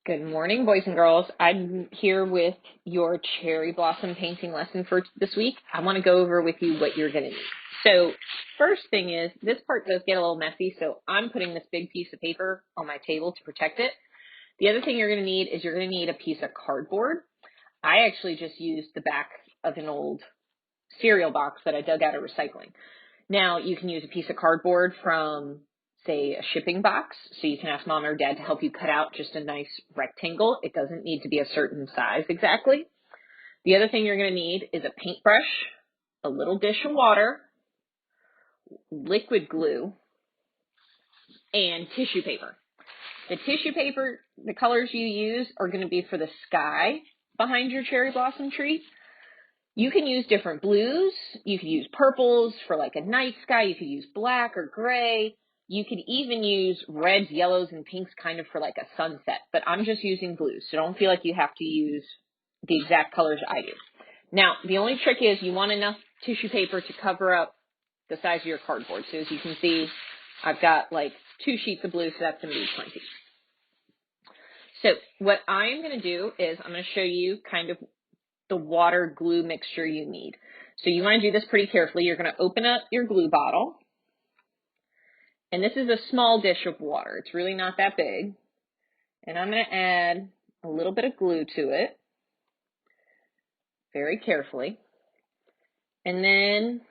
Good morning, boys and girls. I'm here with your cherry blossom painting lesson for this week. I want to go over with you what you're going to need. So first thing is, this part does get a little messy, so I'm putting this big piece of paper on my table to protect it. The other thing you're going to need is you're going to need a piece of cardboard. I actually just used the back of an old cereal box that I dug out of recycling. Now, you can use a piece of cardboard from, say, a shipping box, so you can ask mom or dad to help you cut out just a nice rectangle. It doesn't need to be a certain size exactly. The other thing you're going to need is a paintbrush, a little dish of water, liquid glue, and tissue paper. The tissue paper, the colors you use are going to be for the sky behind your cherry blossom tree. You can use different blues. You could use purples for like a night sky. You could use black or gray. You could even use reds, yellows, and pinks kind of for like a sunset, but I'm just using blues, so don't feel like you have to use the exact colors I do. Now, the only trick is you want enough tissue paper to cover up the size of your cardboard. So as you can see, I've got like 2 sheets of blue, so that's going to be plenty. So what I'm going to do is I'm going to show you kind of the water glue mixture you need. So you want to do this pretty carefully. You're going to open up your glue bottle. And this is a small dish of water. It's really not that big. And I'm going to add a little bit of glue to it very carefully. And then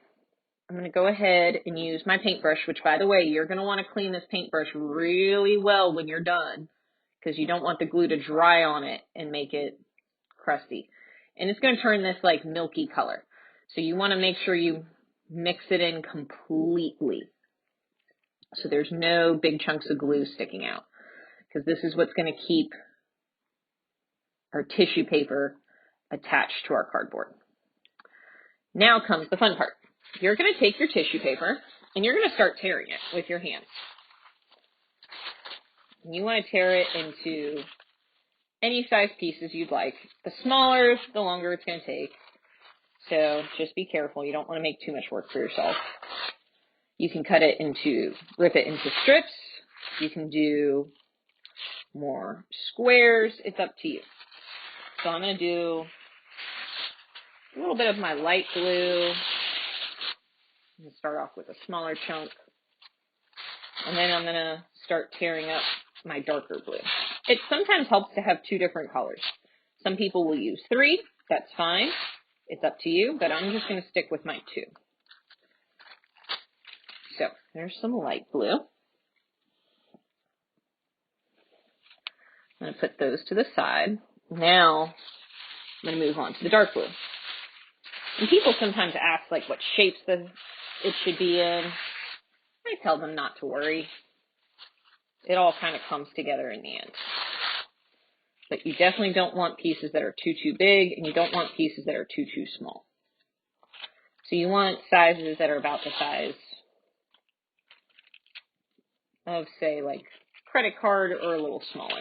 I'm going to go ahead and use my paintbrush, which, by the way, you're going to want to clean this paintbrush really well when you're done because you don't want the glue to dry on it and make it crusty. And it's going to turn this like milky color. So you want to make sure you mix it in completely, so there's no big chunks of glue sticking out, because this is what's going to keep our tissue paper attached to our cardboard. Now comes the fun part. You're going to take your tissue paper and you're going to start tearing it with your hands. And you want to tear it into any size pieces you'd like. The smaller, the longer it's going to take. So just be careful. You don't want to make too much work for yourself. You can rip it into strips. You can do more squares. It's up to you. So I'm going to do a little bit of my light glue. I'm going to start off with a smaller chunk. And then I'm going to start tearing up my darker blue. It sometimes helps to have 2 different colors. Some people will use 3. That's fine. It's up to you, but I'm just going to stick with my 2. So there's some light blue. I'm going to put those to the side. Now I'm going to move on to the dark blue. And people sometimes ask like what shapes it should be in. I tell them not to worry. It all kind of comes together in the end. But you definitely don't want pieces that are too big, and you don't want pieces that are too small. So you want sizes that are about the size of, say, like credit card or a little smaller.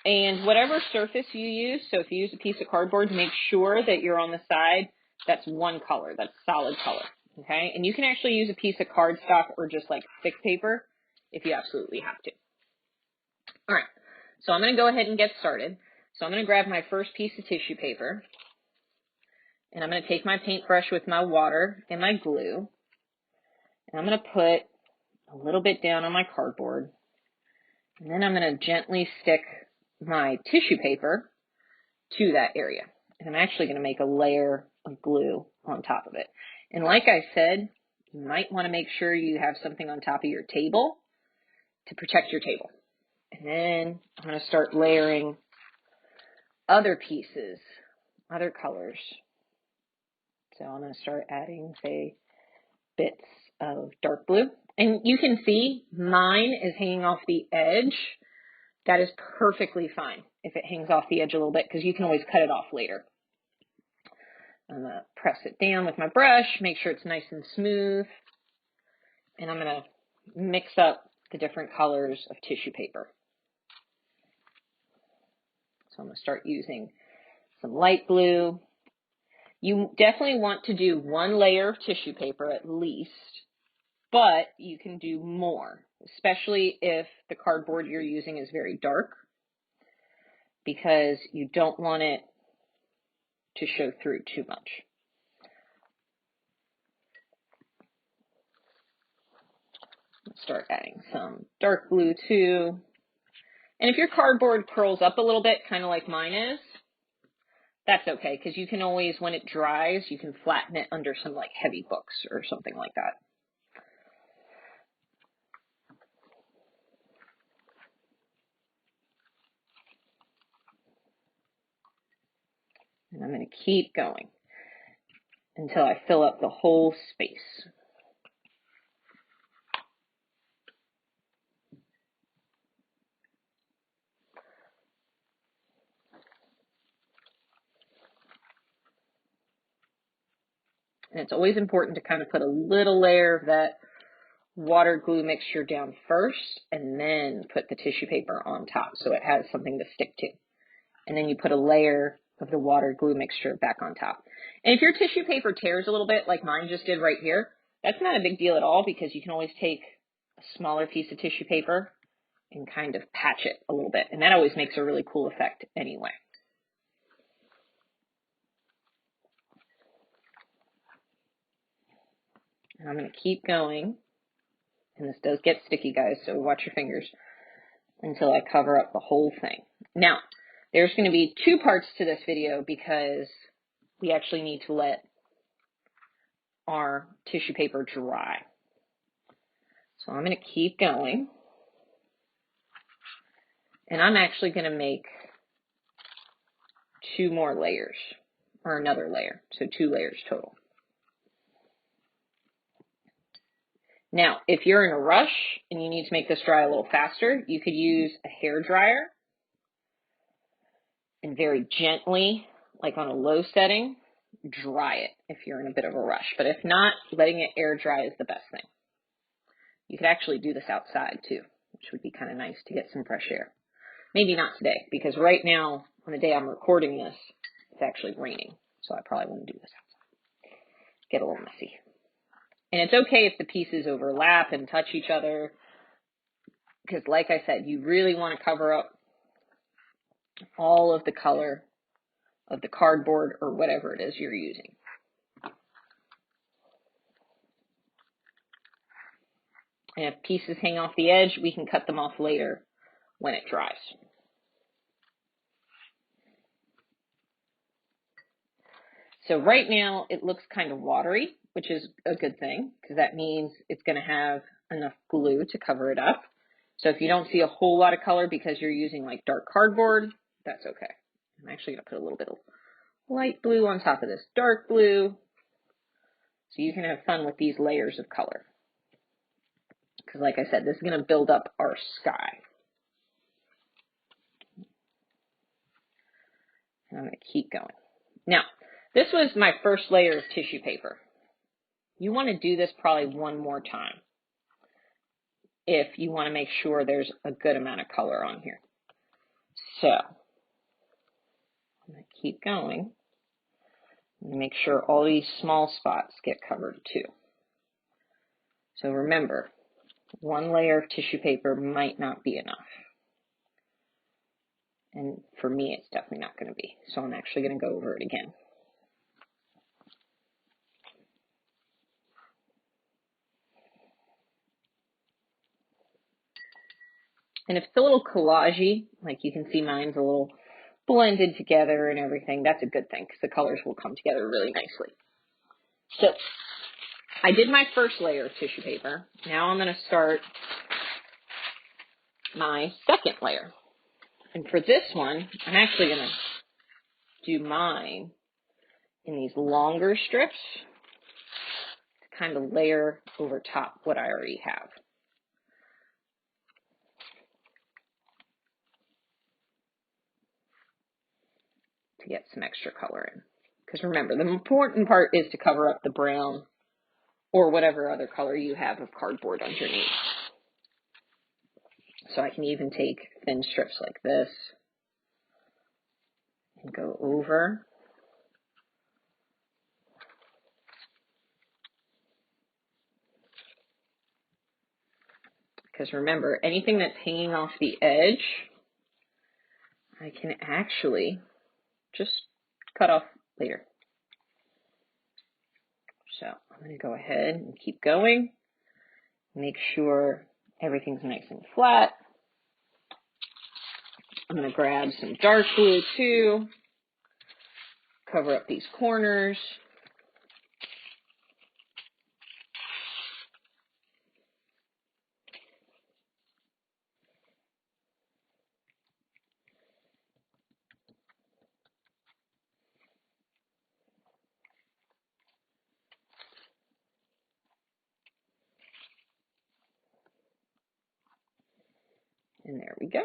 And whatever surface you use, so if you use a piece of cardboard, make sure that you're on the side that's one color, that's solid color, okay? And you can actually use a piece of cardstock or just like thick paper if you absolutely have to. All right, so I'm going to go ahead and get started. So I'm going to grab my first piece of tissue paper, and I'm going to take my paintbrush with my water and my glue, and I'm going to put a little bit down on my cardboard, and then I'm going to gently stick my tissue paper to that area. And I'm actually going to make a layer of glue on top of it. And like I said, you might want to make sure you have something on top of your table to protect your table. And then I'm going to start layering other pieces, other colors. So I'm going to start adding, say, bits of dark blue. And you can see mine is hanging off the edge. That is perfectly fine if it hangs off the edge a little bit, because you can always cut it off later. I'm going to press it down with my brush, make sure it's nice and smooth. And I'm going to mix up the different colors of tissue paper. So I'm going to start using some light blue. You definitely want to do 1 layer of tissue paper at least, but you can do more. especially if the cardboard you're using is very dark, because you don't want it to show through too much. Let's start adding some dark blue too. And if your cardboard curls up a little bit, kind of like mine is, that's okay, because you can always, when it dries, you can flatten it under some like heavy books or something like that. And I'm going to keep going until I fill up the whole space. And it's always important to kind of put a little layer of that water glue mixture down first and then put the tissue paper on top so it has something to stick to. And then you put a layer of the water glue mixture back on top. And if your tissue paper tears a little bit like mine just did right here, that's not a big deal at all, because you can always take a smaller piece of tissue paper and kind of patch it a little bit. And that always makes a really cool effect anyway. And I'm going to keep going. And this does get sticky, guys, so watch your fingers until I cover up the whole thing. Now, there's going to be two parts to this video because we actually need to let our tissue paper dry. So I'm going to keep going. And I'm actually going to make 2 more layers, or another layer, so 2 layers total. Now, if you're in a rush and you need to make this dry a little faster, you could use a hair dryer and very gently, like on a low setting, dry it if you're in a bit of a rush. But if not, letting it air dry is the best thing. You could actually do this outside too, which would be kind of nice to get some fresh air. Maybe not today, because right now, on the day I'm recording this, it's actually raining, so I probably wouldn't do this outside. Get a little messy. And it's okay if the pieces overlap and touch each other, because like I said, you really want to cover up all of the color of the cardboard or whatever it is you're using. And if pieces hang off the edge, we can cut them off later when it dries. So right now it looks kind of watery, which is a good thing, because that means it's going to have enough glue to cover it up. So if you don't see a whole lot of color because you're using like dark cardboard, that's okay. I'm actually going to put a little bit of light blue on top of this dark blue, so you can have fun with these layers of color. Because like I said, this is going to build up our sky. And I'm going to keep going. Now, this was my first layer of tissue paper. You want to do this probably one more time if you want to make sure there's a good amount of color on here. So, I'm going to keep going and make sure all these small spots get covered too. So remember, one layer of tissue paper might not be enough. And for me, it's definitely not going to be. So I'm actually going to go over it again. And if it's a little collagey, like you can see mine's a little blended together and everything, that's a good thing because the colors will come together really nicely. So I did my first layer of tissue paper. Now I'm going to start my second layer. And for this one, I'm actually going to do mine in these longer strips to kind of layer over top what I already have. To get some extra color in. Because remember, the important part is to cover up the brown or whatever other color you have of cardboard underneath. So I can even take thin strips like this and go over. Because remember, anything that's hanging off the edge, I can actually just cut off later. So I'm going to go ahead and keep going. Make sure everything's nice and flat. I'm going to grab some dark blue too. Cover up these corners. And there we go.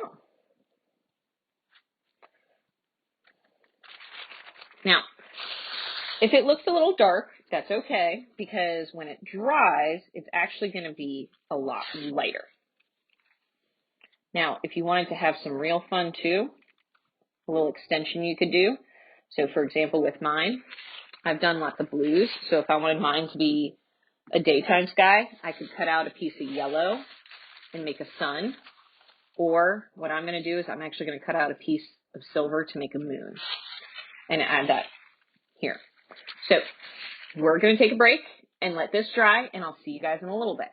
Now, if it looks a little dark, that's okay, because when it dries, it's actually going to be a lot lighter. Now, if you wanted to have some real fun too, a little extension you could do. So for example, with mine, I've done lots of blues. So if I wanted mine to be a daytime sky, I could cut out a piece of yellow and make a sun. Or what I'm going to do is I'm actually going to cut out a piece of silver to make a moon and add that here. So we're going to take a break and let this dry, and I'll see you guys in a little bit.